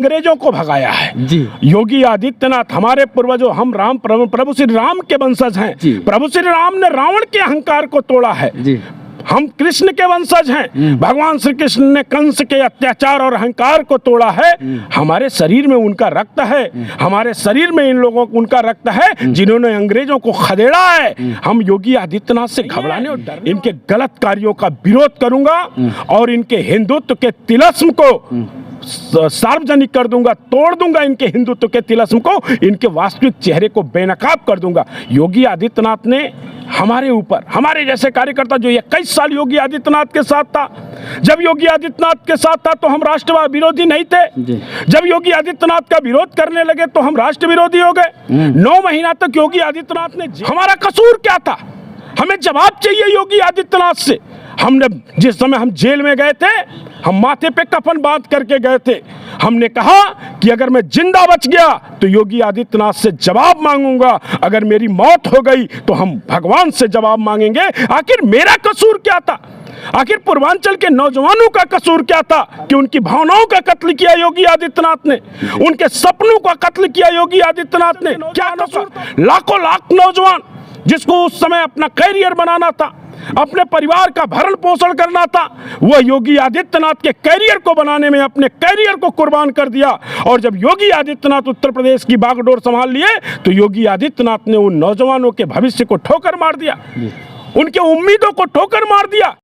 अंग्रेजों को भगाया है जी। योगी आदित्यनाथ, हमारे पूर्वजों, हम राम प्रभु श्री राम के वंशज हैं जी। प्रभु श्री राम ने रावण के अहंकार को तोड़ा है जी। हम कृष्ण के वंशज हैं। भगवान श्री कृष्ण ने कंस के अत्याचार और अहंकार को तोड़ा है। हमारे शरीर में उनका रक्त है, हमारे शरीर में इन लोगों को उनका रक्त है जिन्होंने अंग्रेजों को खदेड़ा है। हम योगी आदित्यनाथ से घबराने और डरने, इनके गलत कार्यों का विरोध करूंगा और इनके हिंदुत्व के तिलस्म को सार्वजनिक कर दूंगा, तोड़ दूंगा इनके हिंदुत्व के तिलस्म को, इनके वास्तविक चेहरे को बेनकाब कर दूंगा। योगी आदित्यनाथ ने हमारे ऊपर, हमारे जैसे कार्यकर्ता जो 21 साल योगी आदित्यनाथ के साथ था, जब योगी आदित्यनाथ के साथ था तो हम राष्ट्रवाद विरोधी नहीं थे, जब योगी आदित्यनाथ का विरोध करने लगे तो हम राष्ट्र विरोधी हो गए। 9 महीना तक योगी आदित्यनाथ ने, हमारा कसूर क्या था? हमें जवाब चाहिए योगी आदित्यनाथ से। हमने जिस समय हम जेल में गए थे, हम माथे पे कफन बांध करके गए थे। हमने कहा कि अगर मैं जिंदा बच गया तो योगी आदित्यनाथ से जवाब मांगूंगा, अगर मेरी मौत हो गई तो हम भगवान से जवाब मांगेंगे। आखिर मेरा कसूर क्या था? आखिर पूर्वांचल के नौजवानों का कसूर क्या था कि उनकी भावनाओं का कत्ल किया योगी आदित्यनाथ ने, उनके सपनों का कत्ल किया योगी आदित्यनाथ ने? क्या कसूर? लाखों लाख नौजवान जिसको उस समय अपना कैरियर बनाना था, अपने परिवार का भरण पोषण करना था, वह योगी आदित्यनाथ के कैरियर को बनाने में अपने कैरियर को कुर्बान कर दिया। और जब योगी आदित्यनाथ उत्तर प्रदेश की बागडोर संभाल लिए तो योगी आदित्यनाथ ने उन नौजवानों के भविष्य को ठोकर मार दिया, उनके उम्मीदों को ठोकर मार दिया।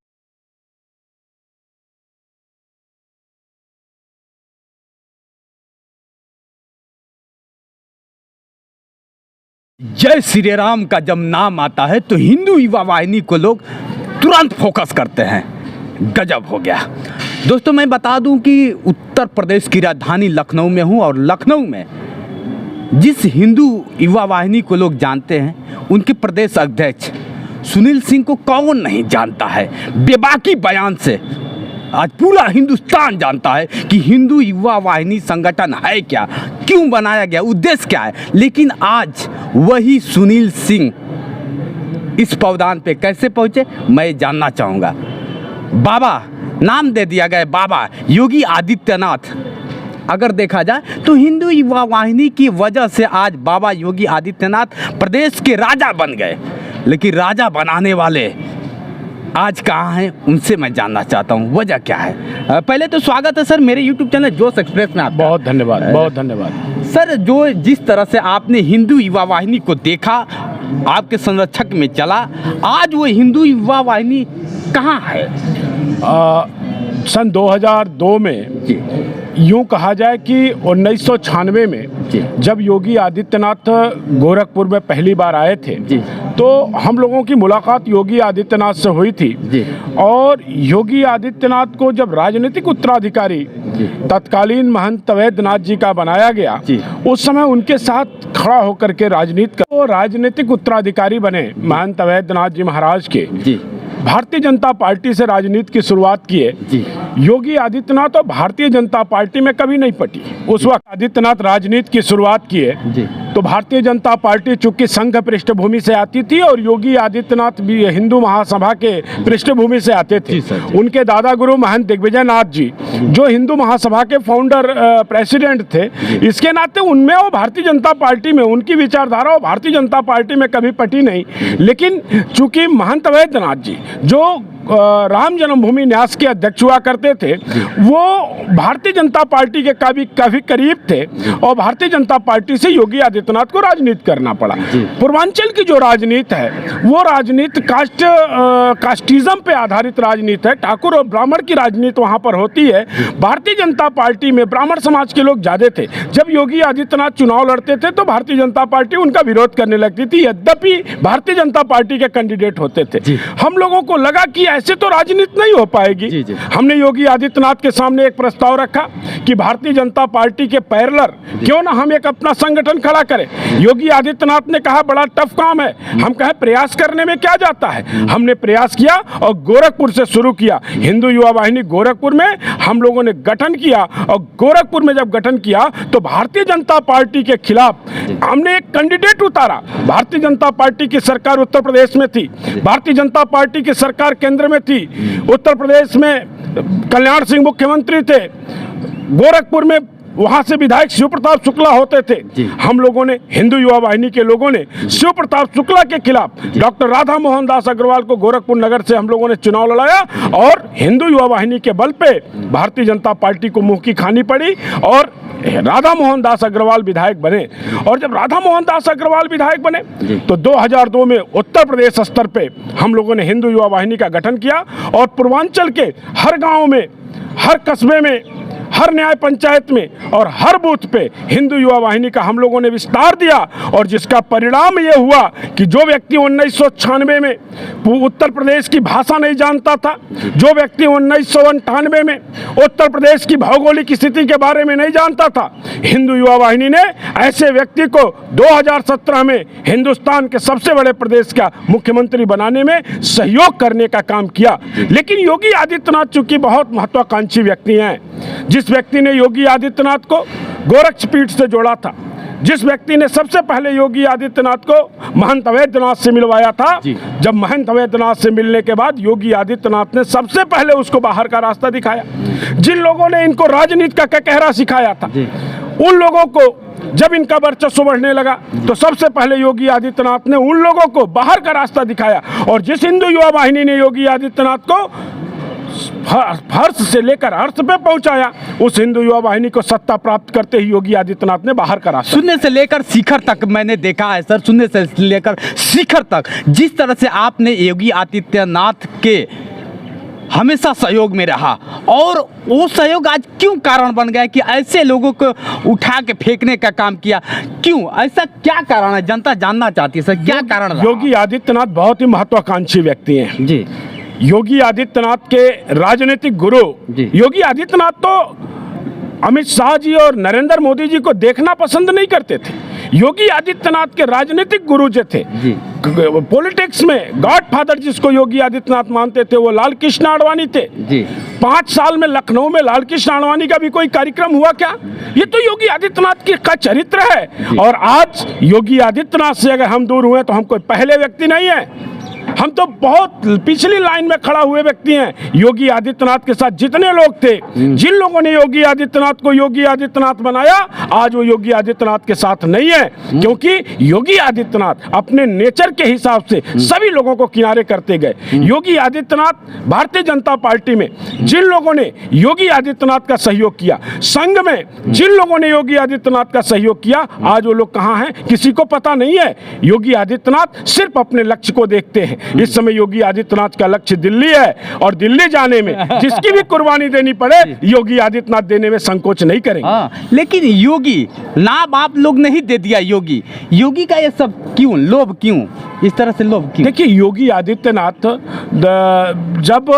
जय श्री राम का जब नाम आता है तो हिंदू युवा वाहिनी को लोग तुरंत फोकस करते हैं। गजब हो गया। दोस्तों मैं बता दूं कि उत्तर प्रदेश की राजधानी लखनऊ में हूं और लखनऊ में जिस हिंदू युवा वाहिनी को लोग जानते हैं, उनके प्रदेश अध्यक्ष सुनील सिंह को कौन नहीं जानता है। बेबाकी बयान से आज पूरा हिंदुस्तान जानता है कि हिंदू युवा वाहिनी संगठन है क्या, क्यों बनाया गया, उद्देश्य क्या है। लेकिन आज वही सुनील सिंह इस पौधान पे कैसे पहुंचे, मैं जानना चाहूँगा। बाबा नाम दे दिया गया, बाबा योगी आदित्यनाथ। अगर देखा जाए तो हिंदू युवा वाहिनी की वजह से आज बाबा योगी आदित्यनाथ प्रदेश के राजा बन गए। लेकिन राजा बनाने वाले आज कहाँ हैं, उनसे मैं जानना चाहता हूँ वजह क्या है। पहले तो स्वागत है सर मेरे YouTube चैनल जोश एक्सप्रेस में आपका। बहुत धन्यवाद, बहुत धन्यवाद सर। जो जिस तरह से आपने हिंदू युवा वाहिनी को देखा, आपके संरक्षक में चला, आज वो हिंदू युवा वाहिनी कहाँ है? सन 2002 में यूं कहा जाए कि 1996 में जब योगी आदित्यनाथ गोरखपुर में पहली बार आए थे तो हम लोगों की मुलाकात योगी आदित्यनाथ से हुई थी। और योगी आदित्यनाथ को जब राजनीतिक उत्तराधिकारी तत्कालीन महंत वैद्यनाथ जी का बनाया गया, उस समय उनके साथ खड़ा होकर के राजनीतिक उत्तराधिकारी बने महंत वैद्यनाथ जी महाराज के। भारतीय जनता पार्टी से राजनीति की शुरुआत किए। योगी आदित्यनाथ और भारतीय जनता पार्टी में कभी नहीं पटी। उस वक्त आदित्यनाथ राजनीति की शुरुआत किए तो भारतीय जनता पार्टी चूंकि संघ पृष्ठभूमि से आती थी और योगी आदित्यनाथ भी हिंदू महासभा के पृष्ठभूमि से आते थे। उनके दादा गुरु महंत दिग्विजय नाथ जी जो हिंदू महासभा के फाउंडर प्रेसिडेंट थे, इसके नाते उनमें और भारतीय जनता पार्टी में उनकी विचारधारा और भारतीय जनता पार्टी में कभी पटी नहीं। लेकिन चूंकि महंत वैद्यनाथ जी जो राम जन्मभूमि न्यास के अध्यक्ष हुआ करते थे, वो भारतीय जनता पार्टी के काफी करीब थे और भारतीय जनता पार्टी से योगी आदित्यनाथ को राजनीति करना पड़ा। पूर्वांचल की जो राजनीति है वो राजनीति कास्टिज्म पे आधारित राजनीति है। ठाकुर और ब्राह्मण की राजनीति वहाँ पर होती है। भारतीय जनता पार्टी में ब्राह्मण समाज के लोग ज्यादा थे। जब योगी आदित्यनाथ चुनाव लड़ते थे तो भारतीय जनता पार्टी उनका विरोध करने लगती थी, यद्यपि भारतीय जनता पार्टी के कैंडिडेट होते थे। हम लोगों को लगा कि ऐसे तो राजनीति नहीं हो पाएगी। हमने योगी आदित्यनाथ के सामने एक प्रस्ताव रखा कि भारतीय जनता पार्टी के पैरेलल क्यों ना हम एक अपना संगठन खड़ा करें। योगी आदित्यनाथ ने कहा बड़ा टफ काम है। हम कहे प्रयास करने में क्या जाता है। हमने प्रयास किया और गोरखपुर से शुरू किया। हिंदू युवा वाहिनी गोरखपुर में हम लोगों ने गठन किया और गोरखपुर में जब गठन किया तो भारतीय जनता पार्टी के खिलाफ हमने एक कैंडिडेट उतारा। भारतीय जनता पार्टी की सरकार उत्तर प्रदेश में थी, भारतीय जनता पार्टी की सरकार केंद्र में थी। उत्तर प्रदेश में कल्याण सिंह मुख्यमंत्री थे, गोरखपुर में वहां से विधायक शिव प्रताप शुक्ला होते थे, हम लोगों ने, हिंदू युवा वाहिनी के लोगों ने शिव प्रताप शुक्ला के खिलाफ डॉक्टर राधा मोहन दास अग्रवाल को गोरखपुर नगर से हम लोगों ने चुनाव लड़ाया और हिंदू युवा वाहिनी के बल पे भारतीय जनता पार्टी को मुंह की खानी पड़ी और राधा मोहन दास अग्रवाल विधायक बने। और जब राधा मोहन दास अग्रवाल विधायक बने तो 2002 में उत्तर प्रदेश स्तर पे हम लोगों ने हिंदू युवा वाहिनी का गठन किया और पूर्वांचल के हर गांव में, हर कस्बे में, हर न्याय पंचायत में और हर बूथ पे हिंदू युवा वाहिनी का हम लोगों ने विस्तार दिया और जिसका परिणाम ये हुआ कि जो व्यक्ति 1996 में उत्तर प्रदेश की भाषा नहीं जानता था, जो व्यक्ति 1998 में उत्तर प्रदेश की भौगोलिक स्थिति के बारे में नहीं जानता था, हिंदू युवा वाहिनी ने ऐसे व्यक्ति को 2017 में हिंदुस्तान के सबसे बड़े प्रदेश का मुख्यमंत्री बनाने में सहयोग करने का काम किया। लेकिन योगी आदित्यनाथ चूंकि बहुत महत्वाकांक्षी व्यक्ति हैं, जिस व्यक्ति ने योगी आदित्यनाथ को गोरक्षपीठ से जोड़ा था, जिस व्यक्ति ने सबसे पहले योगी आदित्यनाथ को महंत अवैधनाथ से मिलवाया था, जब महंत अवैधनाथ से मिलने के बाद योगी आदित्यनाथ ने सबसे पहले उसको बाहर का रास्ता दिखाया। जिन लोगों ने इनको राजनीति का कहरा सिखाया था, उन लोगों को जब इनका वर्चस्व बढ़ने लगा तो सबसे पहले योगी आदित्यनाथ ने उन लोगों को बाहर का रास्ता दिखाया। और जिस हिंदू युवा वाहिनी ने योगी आदित्यनाथ को फर्श से लेकर अर्थ पे पहुंचाया, उस हिंदू युवा वाहिनी को सत्ता प्राप्त करते ही योगी आदित्यनाथ ने बाहर का रास्ता, शून्य से लेकर शिखर तक मैंने देखा है सर, शून्य से लेकर शिखर तक जिस तरह से आपने योगी आदित्यनाथ के हमेशा सहयोग में रहा और वो सहयोग आज क्यों कारण बन गया कि ऐसे लोगों को उठा के फेंकने का काम किया, क्यों, ऐसा क्या कारण है? जनता जानना चाहती है सर, क्या कारण रहा? योगी आदित्यनाथ बहुत ही महत्वाकांक्षी व्यक्ति हैं जी। योगी आदित्यनाथ के राजनीतिक गुरु योगी आदित्यनाथ तो अमित शाह जी और नरेंद्र मोदी जी को देखना पसंद नहीं करते थे। योगी आदित्यनाथ के राजनीतिक गुरु जो थे, पॉलिटिक्स में गॉडफादर जिसको योगी आदित्यनाथ मानते थे, वो लाल कृष्ण आडवाणी थे। 5 साल में लखनऊ में लाल कृष्ण आडवाणी का भी कोई कार्यक्रम हुआ क्या? ये तो योगी आदित्यनाथ का चरित्र है। और आज योगी आदित्यनाथ से अगर हम दूर हुए तो हम कोई पहले व्यक्ति नहीं है, हम तो बहुत पिछली लाइन में खड़ा हुए व्यक्ति हैं। योगी आदित्यनाथ के साथ जितने लोग थे, जिन लोगों ने योगी आदित्यनाथ को योगी आदित्यनाथ बनाया, आज वो योगी आदित्यनाथ के साथ नहीं है, क्योंकि योगी आदित्यनाथ अपने नेचर के हिसाब से सभी लोगों को किनारे करते गए। योगी आदित्यनाथ भारतीय जनता पार्टी में जिन लोगों ने योगी आदित्यनाथ का सहयोग किया, संघ में जिन लोगों ने योगी आदित्यनाथ का सहयोग किया, आज वो लोग कहाँ हैं किसी को पता नहीं है। योगी आदित्यनाथ सिर्फ अपने लक्ष्य को देखते हैं। इस समय योगी आदित्यनाथ का लक्ष्य दिल्ली है और दिल्ली जाने में जिसकी भी कुर्बानी देनी पड़े, योगी आदित्यनाथ देने में संकोच नहीं करेंगे। लेकिन योगी नाम आप लोग नहीं दे दिया, योगी का ये सब क्यों, लोभ क्यों, इस तरह से लोभ क्यों? देखिए, योगी आदित्यनाथ जब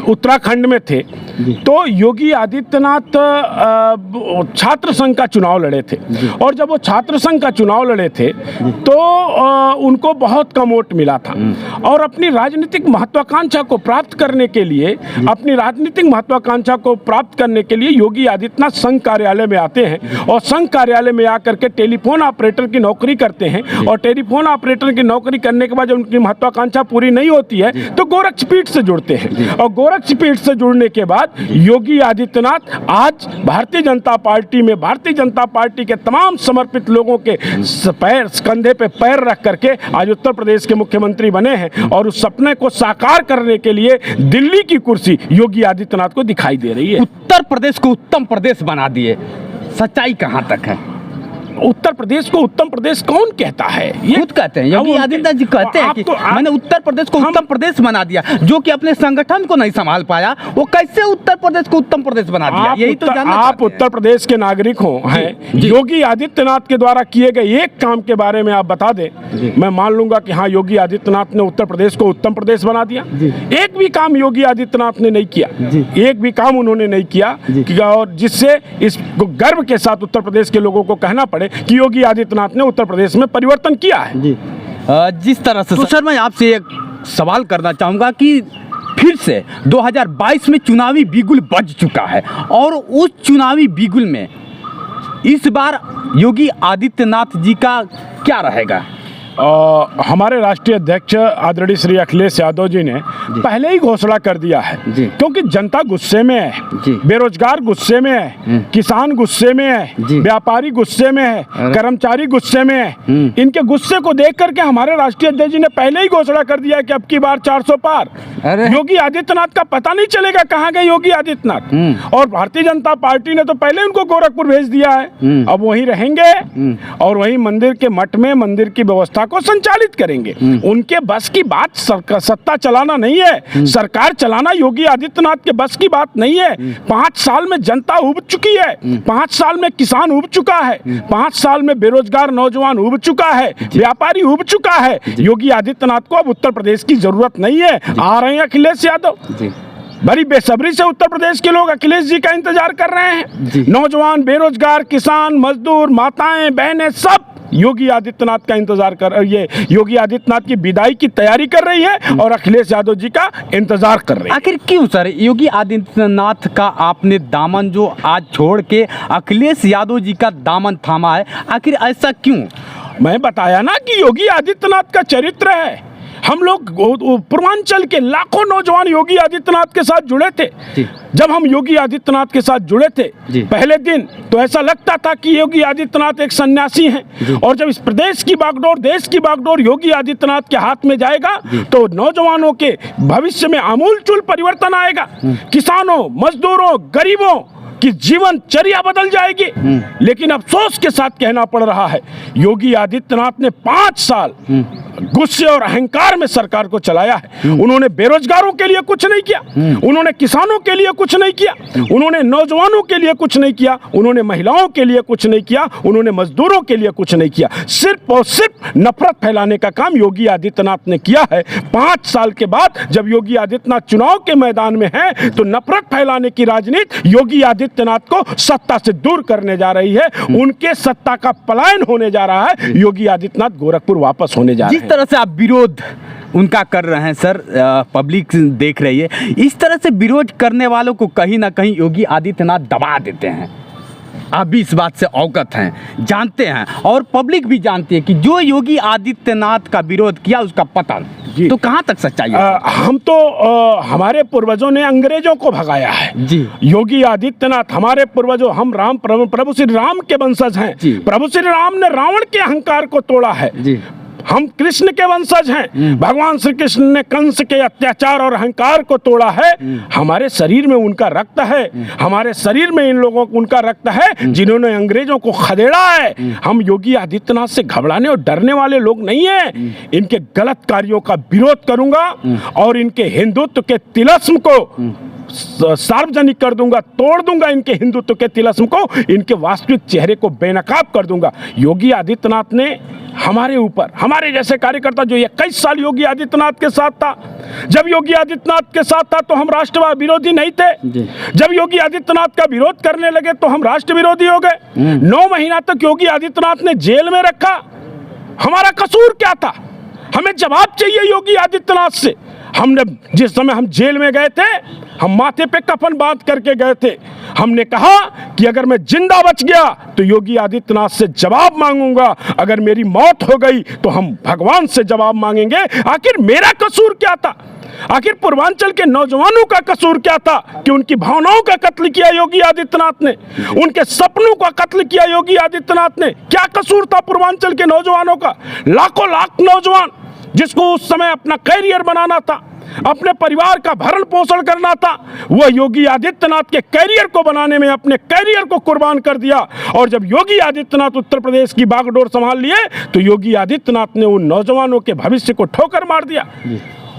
उत्तराखंड में थे तो योगी आदित्यनाथ छात्र संघ का चुनाव लड़े थे और जब वो छात्र संघ का चुनाव लड़े थे तो उनको बहुत कम वोट मिला था। और अपनी राजनीतिक महत्वाकांक्षा को प्राप्त करने के लिए योगी आदित्यनाथ संघ कार्यालय में आते हैं और संघ कार्यालय में आकर के टेलीफोन ऑपरेटर की नौकरी करते हैं और टेलीफोन ऑपरेटर की नौकरी करने के बाद जब उनकी महत्वाकांक्षा पूरी नहीं होती है तो गोरक्षपीठ से जुड़ते हैं और गोरक्षपीठ से जुड़ने के बाद योगी आदित्यनाथ आज भारतीय जनता पार्टी में, भारतीय जनता पार्टी के तमाम समर्पित लोगों के कंधे पे पैर रख करके आज उत्तर प्रदेश के मुख्यमंत्री बने हैं और उस सपने को साकार करने के लिए दिल्ली की कुर्सी योगी आदित्यनाथ को दिखाई दे रही है। उत्तर प्रदेश को उत्तम प्रदेश बना दिए, सच्चाई कहां तक है? उत्तर प्रदेश को उत्तम प्रदेश कौन कहता है? ये खुद कहते हैं, योगी आदित्यनाथ जी कहते हैं कि मैंने उत्तर प्रदेश को उत्तम प्रदेश बना दिया। जो कि अपने संगठन को नहीं संभाल पाया, वो कैसे उत्तर प्रदेश को उत्तम प्रदेश बना दिया? यही तो जानना चाहते हैं। आप उत्तर प्रदेश के नागरिक हैं, योगी आदित्यनाथ के द्वारा किए गए एक काम के बारे में आप बता दें, मैं मान लूंगा कि हाँ, योगी आदित्यनाथ ने उत्तर प्रदेश को उत्तम प्रदेश बना दिया। एक भी काम योगी आदित्यनाथ ने नहीं किया, एक भी काम उन्होंने नहीं किया और जिससे इस गर्व के साथ उत्तर प्रदेश के लोगों को कहना पड़े कि योगी आदित्यनाथ ने उत्तर प्रदेश में परिवर्तन किया है। जिस तरह से सर, मैं आपसे एक सवाल करना चाहूंगा कि फिर से 2022 में चुनावी बिगुल बज चुका है और उस चुनावी बिगुल में इस बार योगी आदित्यनाथ जी का क्या रहेगा? हमारे राष्ट्रीय अध्यक्ष आदरणीय श्री अखिलेश यादव जी ने पहले ही घोषणा कर दिया है, क्योंकि जनता गुस्से में है, बेरोजगार गुस्से में है, किसान गुस्से में है, व्यापारी गुस्से में है, कर्मचारी गुस्से में है। इनके गुस्से को देख करके हमारे राष्ट्रीय अध्यक्ष जी ने पहले ही घोषणा कर दिया है कि अब की बार 400 पार। योगी आदित्यनाथ का पता नहीं चलेगा कहाँ गए योगी आदित्यनाथ। और भारतीय जनता पार्टी ने तो पहले उनको गोरखपुर भेज दिया है, अब वहीं रहेंगे और वहीं मंदिर के मठ में मंदिर की व्यवस्था को संचालित करेंगे। उनके बस की बात सत्ता चलाना नहीं है, सरकार चलाना योगी आदित्यनाथ के बस की बात नहीं है। 5 साल में जनता उब चुकी है, 5 साल में किसान उब चुका है, 5 साल में बेरोजगार नौजवान उब चुका है, व्यापारी उब चुका है। योगी आदित्यनाथ को अब उत्तर प्रदेश की जरूरत नहीं है। आ रहे हैं अखिलेश यादव, बड़ी बेसब्री से उत्तर प्रदेश के लोग अखिलेश जी का इंतजार कर रहे हैं। नौजवान, बेरोजगार, किसान, मजदूर, माताएं, बहनें सब योगी आदित्यनाथ का इंतजार कर, ये योगी आदित्यनाथ की विदाई की तैयारी कर रही है और अखिलेश यादव जी का इंतजार कर रही है। आखिर क्यों सर योगी आदित्यनाथ का आपने दामन जो आज छोड़ के अखिलेश यादव जी का दामन थामा है, आखिर ऐसा क्यों? मैं बताया ना कि योगी आदित्यनाथ का चरित्र है। हम लोग पूर्वांचल के लाखों नौजवान योगी आदित्यनाथ के साथ जुड़े थे। जब हम योगी आदित्यनाथ के साथ जुड़े थे पहले दिन, तो ऐसा लगता था कि योगी आदित्यनाथ एक सन्यासी हैं। और जब इस प्रदेश की बागडोर, देश की बागडोर योगी आदित्यनाथ के हाथ में जाएगा तो नौजवानों के भविष्य में आमूलचूल परिवर्तन आएगा। किसानों, मजदूरों, गरीबों की जीवनचर्या बदल जाएगी। लेकिन अफसोस के साथ कहना पड़ रहा है, योगी आदित्यनाथ ने 5 साल गुस्से और अहंकार में सरकार को चलाया है। उन्होंने बेरोजगारों के लिए कुछ नहीं किया, उन्होंने किसानों के लिए कुछ नहीं किया, उन्होंने नौजवानों के लिए कुछ नहीं किया, उन्होंने महिलाओं के लिए कुछ नहीं किया, उन्होंने मजदूरों के लिए कुछ नहीं किया। सिर्फ और सिर्फ नफरत फैलाने का काम योगी आदित्यनाथ ने किया है। 5 साल के बाद जब योगी आदित्यनाथ चुनाव के मैदान में है तो नफरत फैलाने की राजनीति योगी आदित्यनाथ को सत्ता से दूर करने जा रही है। उनके सत्ता का पलायन होने जा रहा है। योगी आदित्यनाथ गोरखपुर वापस होने जा रहे हैं। जिस तरह से आप विरोध उनका कर रहे हैं सर, पब्लिक देख रही है, इस तरह से विरोध करने वालों को कहीं ना कहीं योगी आदित्यनाथ दबा देते हैं। आप भी इस बात से अवगत हैं, जानते हैं, और पब्लिक भी जानती है कि जो योगी आदित्यनाथ का विरोध किया उसका पतन, तो कहां तक सच्चाई है? हम तो हमारे पूर्वजों ने अंग्रेजों को भगाया है जी। योगी आदित्यनाथ, हमारे पूर्वजों, हम राम प्रभु श्री राम के वंशज हैं। प्रभु श्री राम ने रावण के अहंकार को तोड़ा है जी। हम कृष्ण के वंशज हैं। भगवान श्री कृष्ण ने कंस के अत्याचार और अहंकार को तोड़ा है। हमारे शरीर में उनका रक्त है, हमारे शरीर में इन लोगों को उनका रक्त है जिन्होंने अंग्रेजों को खदेड़ा है। हम योगी आदित्यनाथ से घबराने और डरने वाले लोग नहीं हैं। इनके गलत कार्यों का विरोध करूंगा और इनके हिंदुत्व के तिलस्म को सार्वजनिक कर दूंगा, तोड़ दूंगा इनके हिंदुत्व के तिलस्म को, इनके वास्तविक चेहरे को बेनकाब कर दूंगा। योगी आदित्यनाथ ने हमारे ऊपर, हमारे जैसे कार्यकर्ता जो 21 साल योगी आदित्यनाथ के साथ था, जब योगी आदित्यनाथ के साथ था तो हम राष्ट्रवाद विरोधी नहीं थे। जब योगी आदित्यनाथ का विरोध करने लगे तो हम राष्ट्र विरोधी हो गए। 9 महीना तक योगी आदित्यनाथ ने जेल में रखा। हमारा कसूर क्या था? हमें जवाब चाहिए योगी आदित्यनाथ से। हमने जिस समय हम जेल में गए थे, हम माथे पे कफन बांध करके गए थे। हमने कहा कि अगर मैं जिंदा बच गया तो योगी आदित्यनाथ से जवाब मांगूंगा, अगर मेरी मौत हो गई तो हम भगवान से जवाब मांगेंगे। आखिर मेरा कसूर क्या था? आखिर पूर्वांचल के नौजवानों का कसूर क्या था कि उनकी भावनाओं का कत्ल किया योगी आदित्यनाथ ने, उनके सपनों का कत्ल किया योगी आदित्यनाथ ने? क्या कसूर था पूर्वांचल के नौजवानों का? लाखों लाख नौजवान जिसको उस समय अपना कैरियर बनाना था, अपने परिवार का भरण पोषण करना था, वह योगी आदित्यनाथ के कैरियर को बनाने में अपने कैरियर को कुर्बान कर दिया। और जब योगी आदित्यनाथ उत्तर प्रदेश की बागडोर संभाल लिए तो योगी आदित्यनाथ ने उन नौजवानों के भविष्य को ठोकर मार दिया,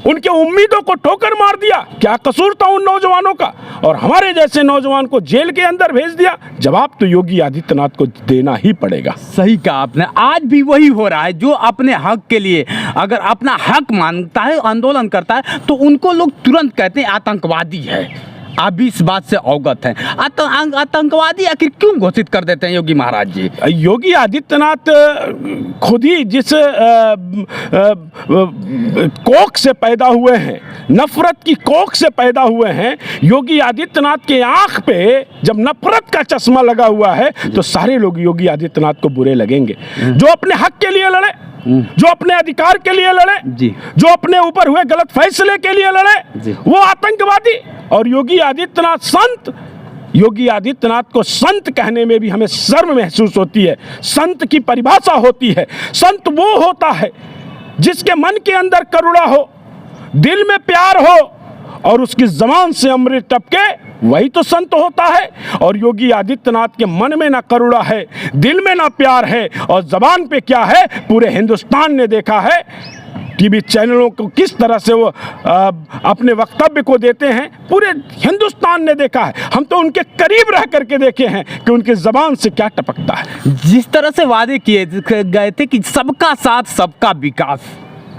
उनके उम्मीदों को ठोकर मार दिया। क्या कसूर था उन नौजवानों का? और हमारे जैसे नौजवान को जेल के अंदर भेज दिया। जवाब तो योगी आदित्यनाथ को देना ही पड़ेगा। सही कहा आपने। आज भी वही हो रहा है, जो अपने हक के लिए अगर अपना हक मांगता है, आंदोलन करता है, तो उनको लोग तुरंत कहते हैं आतंकवादी है। आप भी इस बात से अवगत हैं। आतंकवादी आखिर क्यों घोषित कर देते हैं योगी महाराज जी? योगी आदित्यनाथ खुद ही जिस कोख से पैदा हुए हैं, नफरत की कोख से पैदा हुए हैं, योगी आदित्यनाथ के आंख पे जब नफरत का चश्मा लगा हुआ है तो सारे लोग योगी आदित्यनाथ को बुरे लगेंगे। जो अपने हक के लिए लड़े जो अपने अधिकार के लिए लड़े, जी। जो अपने ऊपर हुए गलत फैसले के लिए लड़े, जी। वो आतंकवादी। और योगी आदित्यनाथ संत, योगी आदित्यनाथ को संत कहने में भी हमें शर्म महसूस होती है। संत की परिभाषा होती है, संत वो होता है जिसके मन के अंदर करुणा हो, दिल में प्यार हो और उसकी जबान से अमृत टपके, वही तो संत होता है। और योगी आदित्यनाथ के मन में ना करुणा है, दिल में ना प्यार है और जबान पे क्या है, पूरे हिंदुस्तान ने देखा है। टीवी चैनलों को किस तरह से वो अपने वक्तव्य को देते हैं, पूरे हिंदुस्तान ने देखा है। हम तो उनके करीब रह करके देखे हैं कि उनकी जबान से क्या टपकता है। जिस तरह से वादे किए गए थे कि सबका साथ सबका विकास,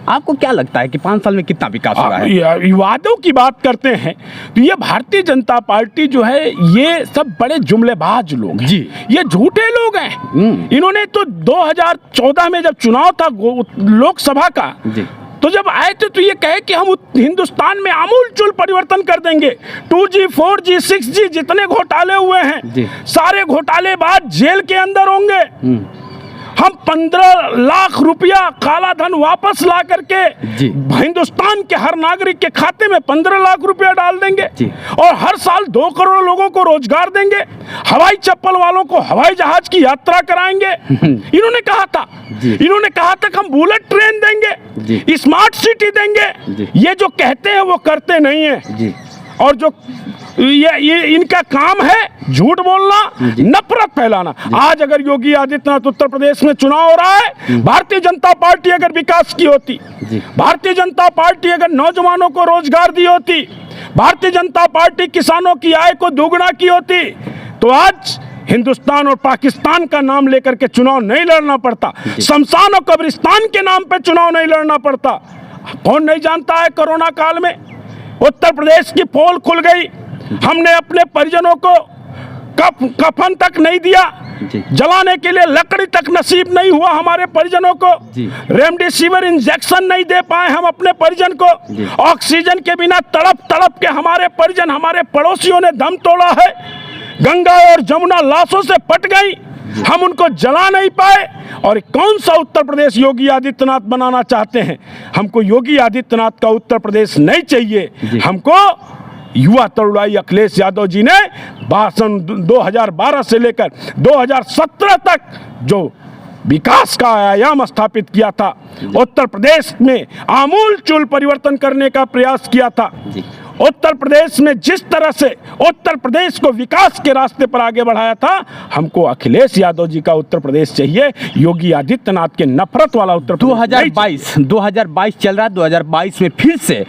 आपको क्या लगता है कि 5 साल में कितना विकास हुआ है? वादों की बात करते हैं तो ये भारतीय जनता पार्टी जो है, ये सब बड़े जुमलेबाज लोग हैं। जी। ये झूठे लोग हैं। इन्होंने तो 2014 में जब चुनाव था लोकसभा का, जी। तो जब आए थे तो ये कहे कि हम हिंदुस्तान में आमूल चूल परिवर्तन कर देंगे। 2G 4G 6G जितने घोटाले हुए हैं, जी। सारे घोटालेबाज जेल के अंदर होंगे। हम 15 लाख रुपया काला धन वापस ला करके जी। हिंदुस्तान के हर नागरिक के खाते में 15 लाख रुपया डाल देंगे जी। और हर साल 2 करोड़ लोगों को रोजगार देंगे। हवाई चप्पल वालों को हवाई जहाज की यात्रा कराएंगे। इन्होंने कहा था, जी। इन्होंने कहा था कि हम बुलेट ट्रेन देंगे, जी। स्मार्ट सिटी देंगे। जी। ये जो कहते हैं वो करते नहीं है। जी। और जो ये इनका काम है झूठ बोलना, नफरत फैलाना। आज अगर योगी आदित्यनाथ उत्तर प्रदेश में चुनाव हो रहा है, भारतीय जनता पार्टी अगर विकास की होती, भारतीय जनता पार्टी अगर नौजवानों को रोजगार दी होती, भारतीय जनता पार्टी किसानों की आय को दोगुना की होती, तो आज हिंदुस्तान और पाकिस्तान का नाम लेकर के चुनाव नहीं लड़ना पड़ता, शमशान और कब्रिस्तान के नाम पे चुनाव नहीं लड़ना पड़ता। कौन नहीं जानता है कोरोना काल में उत्तर प्रदेश की पोल खुल गई, हमने अपने परिजनों को कफन तक नहीं दिया, जलाने के लिए लकड़ी तक नसीब नहीं हुआ हमारे परिजनों को, रेमडेसिविर इंजेक्शन नहीं दे पाए हम अपने परिजन को, ऑक्सीजन के बिना तड़प तड़प के हमारे परिजन, हमारे पड़ोसियों ने दम तोड़ा है, गंगा और जमुना लाशों से पट गई, हम उनको जला नहीं पाए। और कौन सा उत्तर प्रदेश योगी आदित्यनाथ बनाना चाहते हैं? हमको योगी आदित्यनाथ का उत्तर प्रदेश नहीं चाहिए, हमको युवा तरुणाई अखिलेश यादव जी ने भाषण 2012 से लेकर 2017 तक जो विकास का आयाम स्थापित किया था, उत्तर प्रदेश में आमूल चूल परिवर्तन करने का प्रयास किया था। उत्तर प्रदेश में जिस तरह से उत्तर प्रदेश को विकास के रास्ते पर आगे बढ़ाया था, हमको अखिलेश यादव जी का उत्तर प्रदेश चाहिए, योगी आदित्यनाथ के नफरत वाला उत्तर प्रदेश। 2022 चल रहा है, 2022 में फिर से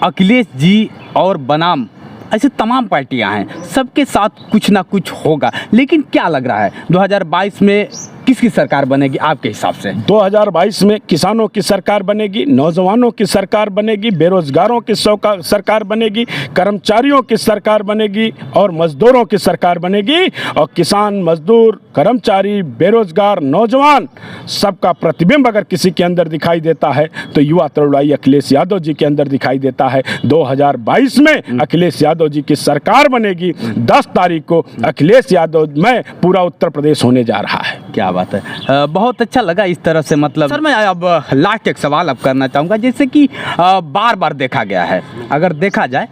अखिलेश जी और बनाम ऐसे तमाम पार्टियां हैं, सबके साथ कुछ ना कुछ होगा। लेकिन क्या लग रहा है 2022 में किसकी सरकार बनेगी आपके हिसाब से? 2022 में किसानों की सरकार बनेगी, नौजवानों की सरकार बनेगी, बेरोजगारों की सरकार बनेगी, कर्मचारियों की सरकार बनेगी और मजदूरों की सरकार बनेगी। और किसान, मजदूर, कर्मचारी, बेरोजगार, नौजवान, सबका प्रतिबिंब अगर किसी के अंदर दिखाई देता है तो युवा तरुणाई अखिलेश यादव जी के अंदर दिखाई देता है। 2022 में अखिलेश यादव जी की सरकार बनेगी। 10 तारीख को अखिलेश यादव में पूरा उत्तर प्रदेश होने जा रहा है। क्या बात है, बहुत अच्छा लगा इस तरह से। मतलब सर, मैं अब लास्ट एक सवाल अब करना चाहूँगा, जैसे कि बार बार देखा गया है, अगर देखा जाए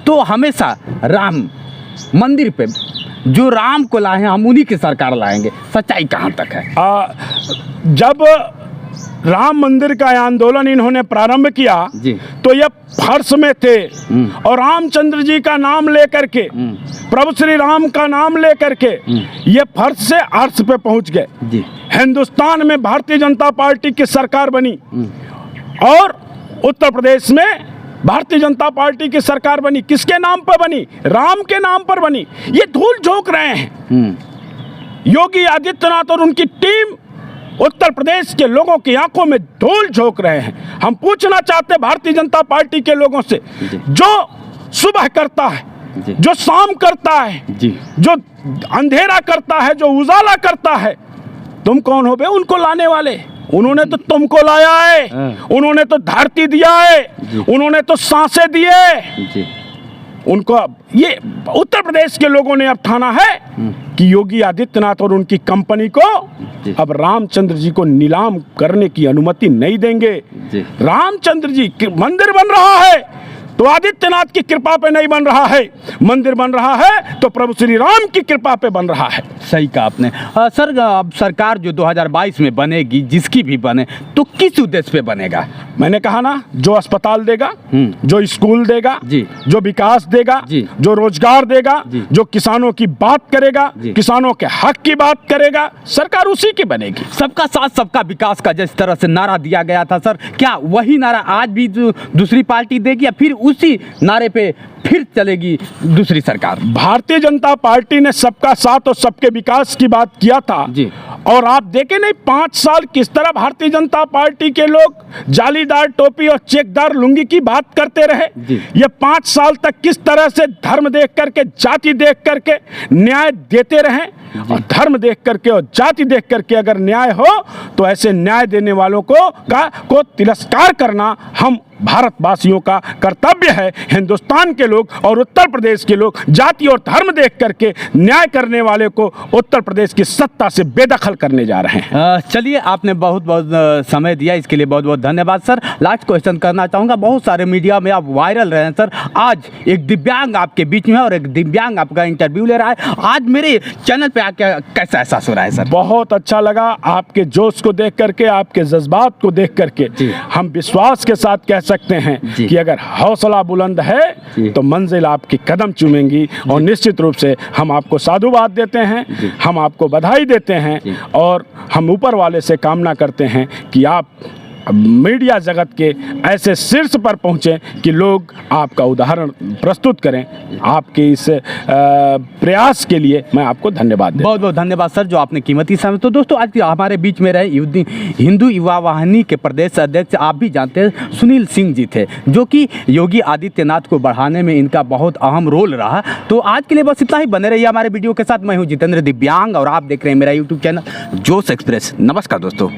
तो हमेशा राम मंदिर पे जो राम को लाए हैं हम उन्हीं की सरकार लाएंगे, सच्चाई कहाँ तक है? जब राम मंदिर का आंदोलन इन्होंने प्रारंभ किया तो ये फर्श में थे और रामचंद्र जी का नाम लेकर के, प्रभु श्री राम का नाम लेकर के ये फर्श से अर्श पे पहुंच गए। हिंदुस्तान में भारतीय जनता पार्टी की सरकार बनी और उत्तर प्रदेश में भारतीय जनता पार्टी की सरकार बनी। किसके नाम पर बनी? राम के नाम पर बनी। ये धूल झोंक रहे हैं योगी आदित्यनाथ और उनकी टीम, उत्तर प्रदेश के लोगों की आंखों में धूल झोंक रहे हैं। हम पूछना चाहते भारतीय जनता पार्टी के लोगों से, जो सुबह करता है, जो शाम करता है, जो अंधेरा करता है, जो उजाला करता है, तुम कौन हो बे उनको लाने वाले? उन्होंने तो तुमको लाया है, उन्होंने तो धरती दिया है, उन्होंने तो सांसें दिए। उनको ये उत्तर प्रदेश के लोगों ने अब ठाना है कि कि योगी आदित्यनाथ और उनकी कंपनी को अब रामचंद्र जी को नीलाम करने की अनुमति नहीं देंगे। रामचंद्र जी मंदिर बन रहा है तो आदित्यनाथ की कृपा पे नहीं बन रहा है, मंदिर बन रहा है तो प्रभु श्री राम की कृपा पे बन रहा है। सही कहा आपने। सर अब सरकार जो 2022 में बनेगी, जिसकी भी बने, तो किस उद्देश्य पे बनेगा? मैंने कहा ना, जो अस्पताल देगा, जो स्कूल देगा, जो विकास देगा, जो रोजगार देगा, जो किसानों की बात करेगा, किसानों के हक की बात करेगा, सरकार उसी की बनेगी। सबका साथ सबका विकास का जिस तरह से नारा दिया गया था सर, क्या वही नारा आज भी दूसरी पार्टी देगी या फिर उसी नारे पे फिर चलेगी दूसरी सरकार? भारतीय जनता पार्टी ने सबका साथ और सबके विकास की बात किया था जी। और आप देखे नहीं 5 साल किस तरह भारतीय जनता पार्टी के लोग जालीदार टोपी और चेकदार लुंगी की बात करते रहे। ये 5 साल तक किस तरह से धर्म देख करके, जाति देख करके न्याय देते रहे। और धर्म देख करके और जाति देख करके अगर न्याय हो तो ऐसे न्याय देने वालों को तिरस्कार करना हम भारतवासियों का कर्तव्य है। हिंदुस्तान के लोग और उत्तर प्रदेश के लोग जाति और धर्म देख करके न्याय करने वाले को उत्तर प्रदेश की सत्ता से बेदखल करने जा रहे हैं। चलिए, आपने बहुत बहुत समय दिया, इसके लिए बहुत बहुत धन्यवाद सर। लास्ट क्वेश्चन करना चाहूँगा, बहुत सारे मीडिया में आप वायरल रहे हैं सर। आज एक दिव्यांग आपके बीच में है और एक दिव्यांग आपका इंटरव्यू ले रहा है। आज मेरे चैनल पे आके कैसा एहसास हो रहा है सर? बहुत अच्छा लगा, आपके जोश को देख करके, आपके जज्बात को देख करके। हम विश्वास के साथ कह सकते हैं कि अगर हौसला बुलंद है तो मंजिल आपकी कदम चूमेंगी। और निश्चित रूप से हम आपको साधुवाद देते हैं, हम आपको बधाई देते हैं और हम ऊपर वाले से कामना करते हैं कि आप मीडिया जगत के ऐसे शीर्ष पर पहुंचे कि लोग आपका उदाहरण प्रस्तुत करें। आपके इस प्रयास के लिए मैं आपको धन्यवाद देता हूं। बहुत बहुत धन्यवाद सर, जो आपने कीमती समय। तो दोस्तों, आज हमारे बीच में रहे हिंदू युवा वाहिनी के प्रदेश अध्यक्ष, आप भी जानते हैं, सुनील सिंह जी थे, जो कि योगी आदित्यनाथ को बढ़ाने में इनका बहुत अहम रोल रहा। तो आज के लिए बस इतना ही। बने रहिए हमारे वीडियो के साथ। मैं हूँ जितेंद्र दिव्यांग और आप देख रहे हैं मेरा यूट्यूब चैनल जोश एक्सप्रेस। नमस्कार दोस्तों।